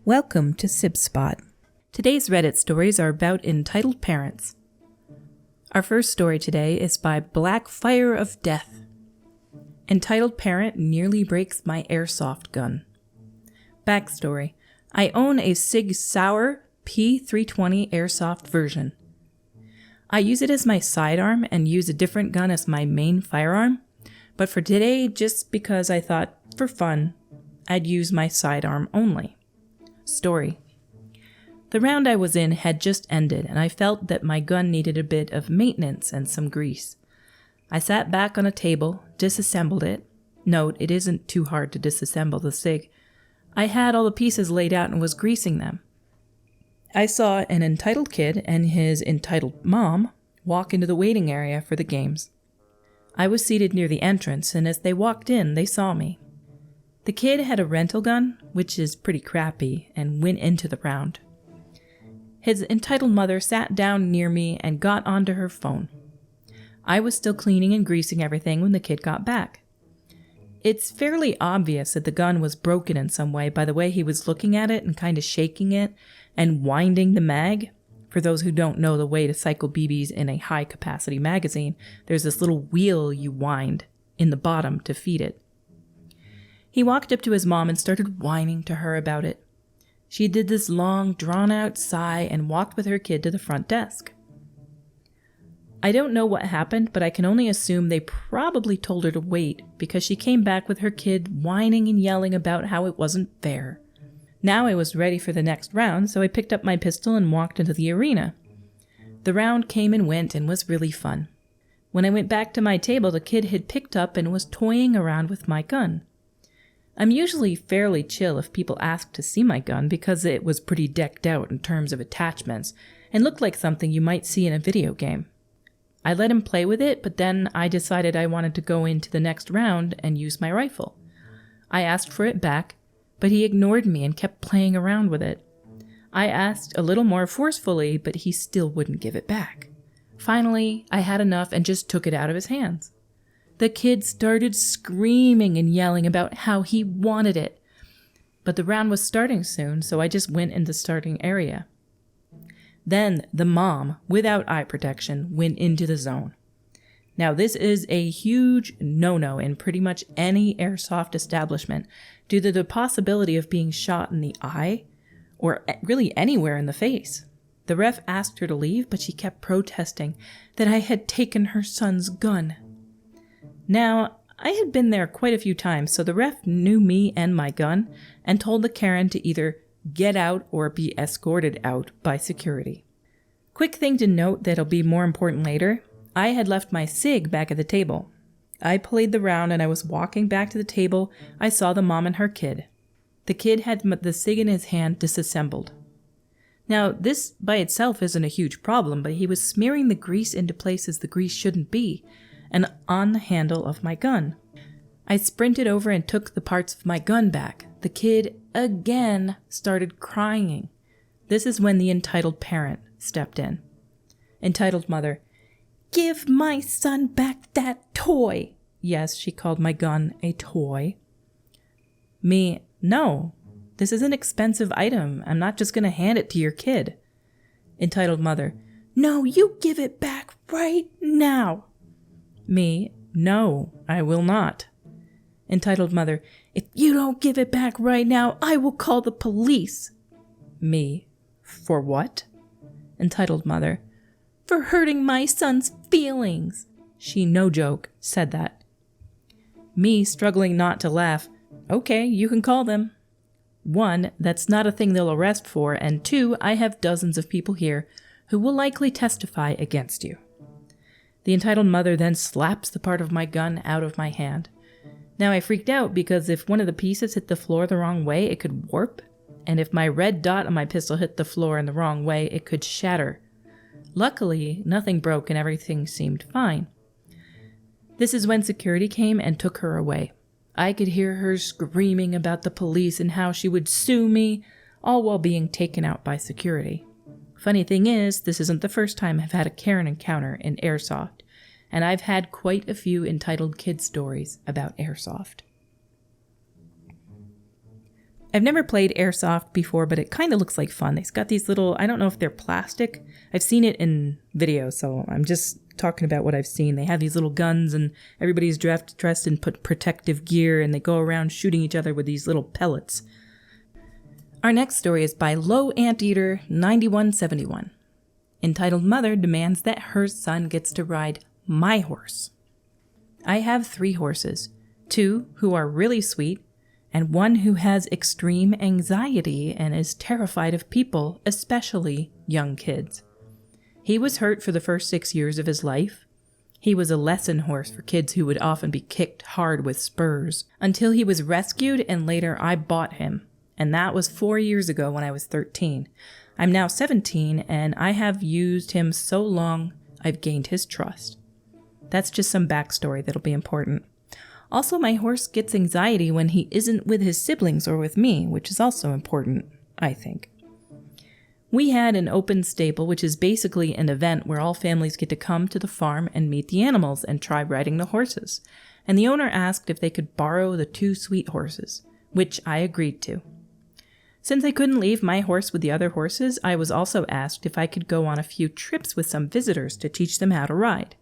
Welcome to SibSpot. Today's Reddit stories are about entitled parents. Our first story today is by Black Fire of Death. Entitled parent nearly breaks my airsoft gun. Backstory. I own a Sig Sauer P320 airsoft version. I use it as my sidearm and use a different gun as my main firearm, but for today, just because I thought, for fun, I'd use my sidearm only. Story. The round I was in had just ended, and I felt that my gun needed a bit of maintenance and some grease. I sat back on a table, disassembled it. Note, it isn't too hard to disassemble the Sig. I had all the pieces laid out and was greasing them. I saw an entitled kid and his entitled mom walk into the waiting area for the games. I was seated near the entrance, and as they walked in, they saw me. The kid had a rental gun, which is pretty crappy, and went into the round. His entitled mother sat down near me and got onto her phone. I was still cleaning and greasing everything when the kid got back. It's fairly obvious that the gun was broken in some way by the way he was looking at it and kind of shaking it and winding the mag. For those who don't know the way to cycle BBs in a high-capacity magazine, there's this little wheel you wind in the bottom to feed it. He walked up to his mom and started whining to her about it. She did this long, drawn-out sigh and walked with her kid to the front desk. I don't know what happened, but I can only assume they probably told her to wait because she came back with her kid whining and yelling about how it wasn't fair. Now I was ready for the next round, so I picked up my pistol and walked into the arena. The round came and went and was really fun. When I went back to my table, the kid had picked up and was toying around with my gun. I'm usually fairly chill if people ask to see my gun because it was pretty decked out in terms of attachments and looked like something you might see in a video game. I let him play with it, but then I decided I wanted to go into the next round and use my rifle. I asked for it back, but he ignored me and kept playing around with it. I asked a little more forcefully, but he still wouldn't give it back. Finally, I had enough and just took it out of his hands. The kid started screaming and yelling about how he wanted it. But the round was starting soon, so I just went in the starting area. Then the mom, without eye protection, went into the zone. Now this is a huge no-no in pretty much any airsoft establishment due to the possibility of being shot in the eye or really anywhere in the face. The ref asked her to leave, but she kept protesting that I had taken her son's gun. Now, I had been there quite a few times, so the ref knew me and my gun and told the Karen to either get out or be escorted out by security. Quick thing to note that'll be more important later, I had left my Sig back at the table. I played the round and I was walking back to the table. I saw the mom and her kid. The kid had the Sig in his hand disassembled. Now, this by itself isn't a huge problem, but he was smearing the grease into places the grease shouldn't be, and on the handle of my gun. I sprinted over and took the parts of my gun back. The kid, again, started crying. This is when the entitled parent stepped in. Entitled mother, "Give my son back that toy." Yes, she called my gun a toy. Me, "No, this is an expensive item. I'm not just going to hand it to your kid." Entitled mother, "No, you give it back right now." Me, "No, I will not." Entitled mother, "If you don't give it back right now, I will call the police." Me, "For what?" Entitled mother, "For hurting my son's feelings." She, no joke, said that. Me, struggling not to laugh, "Okay, you can call them. 1, that's not a thing they'll arrest for, and 2, I have dozens of people here who will likely testify against you." The entitled mother then slaps the part of my gun out of my hand. Now I freaked out because if one of the pieces hit the floor the wrong way, it could warp, and if my red dot on my pistol hit the floor in the wrong way, it could shatter. Luckily, nothing broke and everything seemed fine. This is when security came and took her away. I could hear her screaming about the police and how she would sue me, all while being taken out by security. Funny thing is, this isn't the first time I've had a Karen encounter in Airsoft, and I've had quite a few entitled kid stories about Airsoft. I've never played Airsoft before, but it kind of looks like fun. It's got these little, I don't know if they're plastic. I've seen it in videos, so I'm just talking about what I've seen. They have these little guns and everybody's dressed in protective gear and they go around shooting each other with these little pellets. Our next story is by Low Anteater 9171. Entitled Mother Demands That Her Son Gets to Ride My Horse. I have 3 horses, 2 who are really sweet, and 1 who has extreme anxiety and is terrified of people, especially young kids. He was hurt for the first 6 years of his life. He was a lesson horse for kids who would often be kicked hard with spurs, until he was rescued and later I bought him. And that was 4 years ago when I was 13. I'm now 17 and I have used him so long I've gained his trust. That's just some backstory that'll be important. Also, my horse gets anxiety when he isn't with his siblings or with me, which is also important, I think. We had an open stable, which is basically an event where all families get to come to the farm and meet the animals and try riding the horses. And the owner asked if they could borrow the 2 sweet horses, which I agreed to. Since I couldn't leave my horse with the other horses, I was also asked if I could go on a few trips with some visitors to teach them how to ride.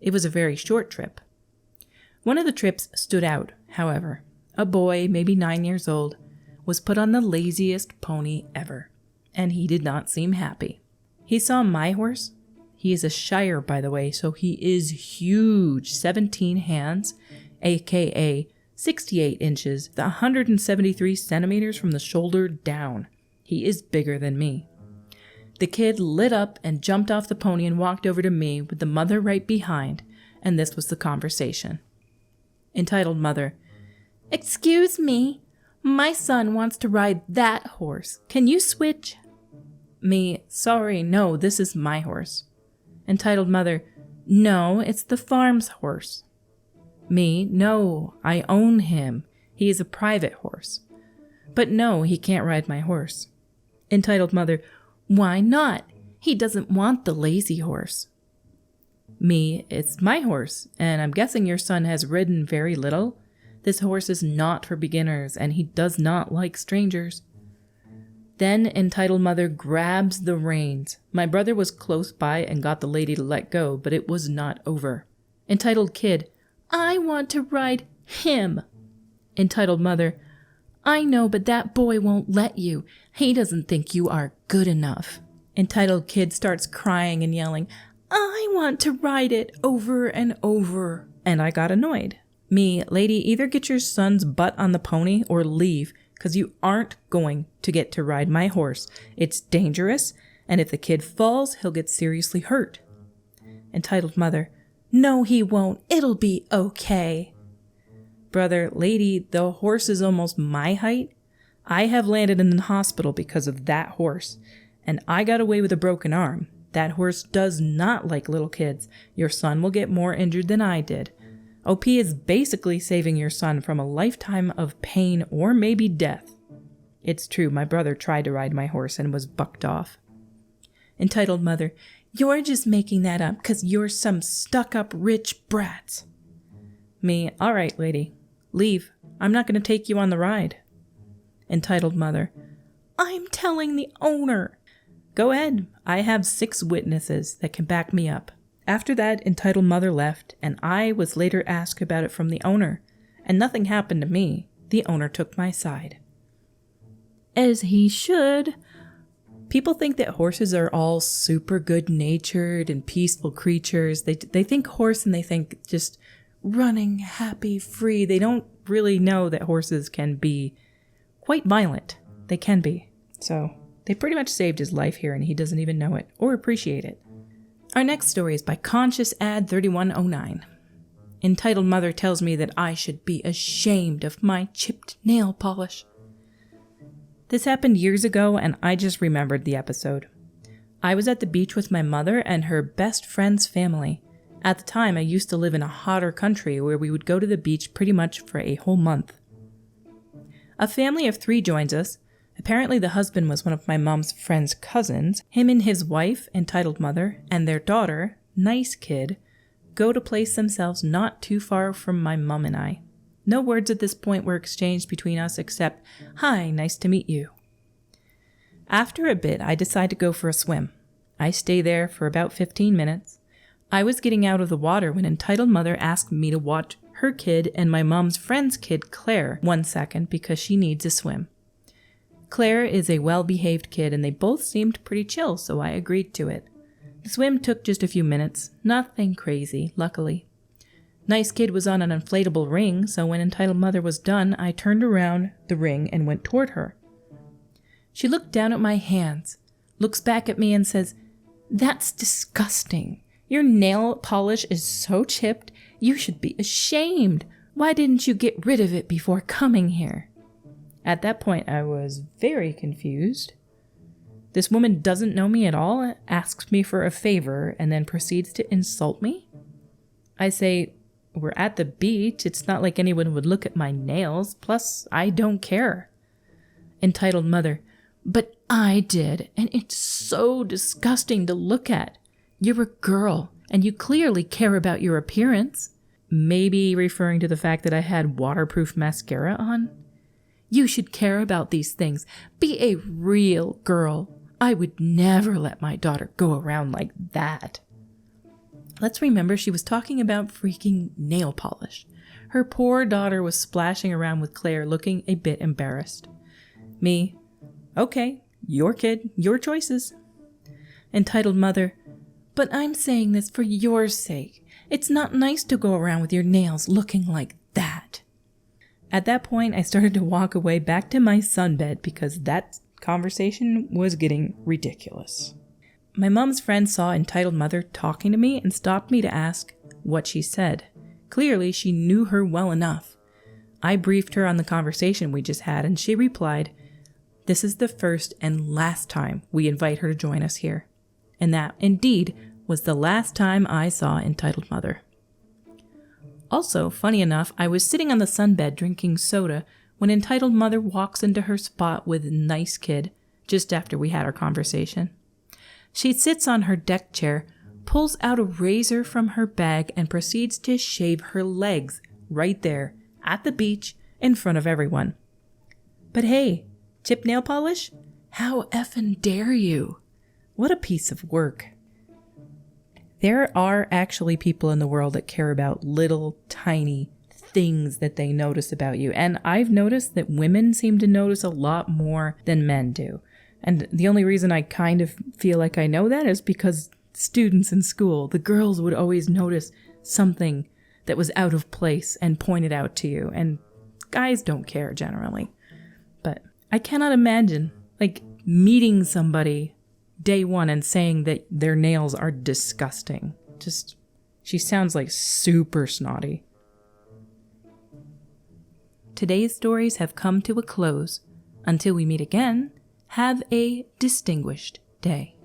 It was a very short trip. One of the trips stood out, however. A boy, maybe 9 years old, was put on the laziest pony ever, and he did not seem happy. He saw my horse. He is a Shire, by the way, so he is huge, 17 hands, aka 68 inches, 173 centimeters from the shoulder down. He is bigger than me. The kid lit up and jumped off the pony and walked over to me with the mother right behind, and this was the conversation. Entitled Mother, "Excuse me, my son wants to ride that horse. Can you switch?" Me, "Sorry, no, this is my horse." Entitled Mother, "No, it's the farm's horse." Me, "No, I own him. He is a private horse." But no, he can't ride my horse. Entitled Mother, "Why not? He doesn't want the lazy horse." Me, "It's my horse, and I'm guessing your son has ridden very little. This horse is not for beginners, and he does not like strangers." Then Entitled Mother grabs the reins. My brother was close by and got the lady to let go, but it was not over. Entitled Kid, "I want to ride him." Entitled Mother, "I know, but that boy won't let you. He doesn't think you are good enough." Entitled Kid starts crying and yelling, "I want to ride it over and over." And I got annoyed. Me, "Lady, either get your son's butt on the pony or leave, because you aren't going to get to ride my horse. It's dangerous, and if the kid falls, he'll get seriously hurt." Entitled Mother, "No, he won't. It'll be okay." Brother, "Lady, the horse is almost my height. I have landed in the hospital because of that horse, and I got away with a broken arm. That horse does not like little kids. Your son will get more injured than I did. OP is basically saving your son from a lifetime of pain or maybe death." It's true, my brother tried to ride my horse and was bucked off. Entitled Mother, "You're just making that up because you're some stuck-up rich brats." Me, "All right, lady. Leave. I'm not going to take you on the ride." Entitled Mother, "I'm telling the owner." Go ahead. I have 6 witnesses that can back me up. After that, Entitled Mother left, and I was later asked about it from the owner, and nothing happened to me. The owner took my side. As he should. People think that horses are all super good-natured and peaceful creatures. They think horse and they think just running, happy, free. They don't really know that horses can be quite violent. They can be. So they pretty much saved his life here and he doesn't even know it or appreciate it. Our next story is by Conscious Ad 3109. Entitled Mother tells me that I should be ashamed of my chipped nail polish. This happened years ago and I just remembered the episode. I was at the beach with my mother and her best friend's family. At the time, I used to live in a hotter country where we would go to the beach pretty much for a whole month. A family of 3 joins us. Apparently the husband was one of my mom's friend's cousins. Him and his wife, Entitled Mother, and their daughter, Nice Kid, go to place themselves not too far from my mom and I. No words at this point were exchanged between us except, "Hi, nice to meet you." After a bit, I decide to go for a swim. I stay there for about 15 minutes. I was getting out of the water when entitled mother asked me to watch her kid and my mom's friend's kid, Claire, 1 second because she needs a swim. Claire is a well-behaved kid and they both seemed pretty chill, so I agreed to it. The swim took just a few minutes. Nothing crazy, luckily. Nice kid was on an inflatable ring, so when entitled mother was done, I turned around the ring and went toward her. She looked down at my hands, looks back at me and says, "That's disgusting. Your nail polish is so chipped, you should be ashamed. Why didn't you get rid of it before coming here?" At that point, I was very confused. This woman doesn't know me at all, asks me for a favor, and then proceeds to insult me. I say, "We're at the beach. It's not like anyone would look at my nails. Plus, I don't care." Entitled mother, "But I did, and it's so disgusting to look at. You're a girl, and you clearly care about your appearance." Maybe referring to the fact that I had waterproof mascara on. "You should care about these things. Be a real girl. I would never let my daughter go around like that." Let's remember she was talking about freaking nail polish. Her poor daughter was splashing around with Claire, looking a bit embarrassed. Me, "Okay, your kid, your choices." Entitled mother, "But I'm saying this for your sake. It's not nice to go around with your nails looking like that." At that point, I started to walk away back to my sunbed because that conversation was getting ridiculous. My mom's friend saw entitled mother talking to me and stopped me to ask what she said. Clearly, she knew her well enough. I briefed her on the conversation we just had, and she replied, "This is the first and last time we invite her to join us here." And that, indeed, was the last time I saw entitled mother. Also, funny enough, I was sitting on the sunbed drinking soda when entitled mother walks into her spot with nice kid just after we had our conversation. She sits on her deck chair, pulls out a razor from her bag, and proceeds to shave her legs right there at the beach in front of everyone. But hey, chip nail polish? How effing dare you? What a piece of work. There are actually people in the world that care about little tiny things that they notice about you. And I've noticed that women seem to notice a lot more than men do. And the only reason I kind of feel like I know that is because students in school, the girls would always notice something that was out of place and point it out to you. And guys don't care generally. But I cannot imagine meeting somebody day one and saying that their nails are disgusting. She sounds like super snotty. Today's stories have come to a close. Until we meet again, have a distinguished day.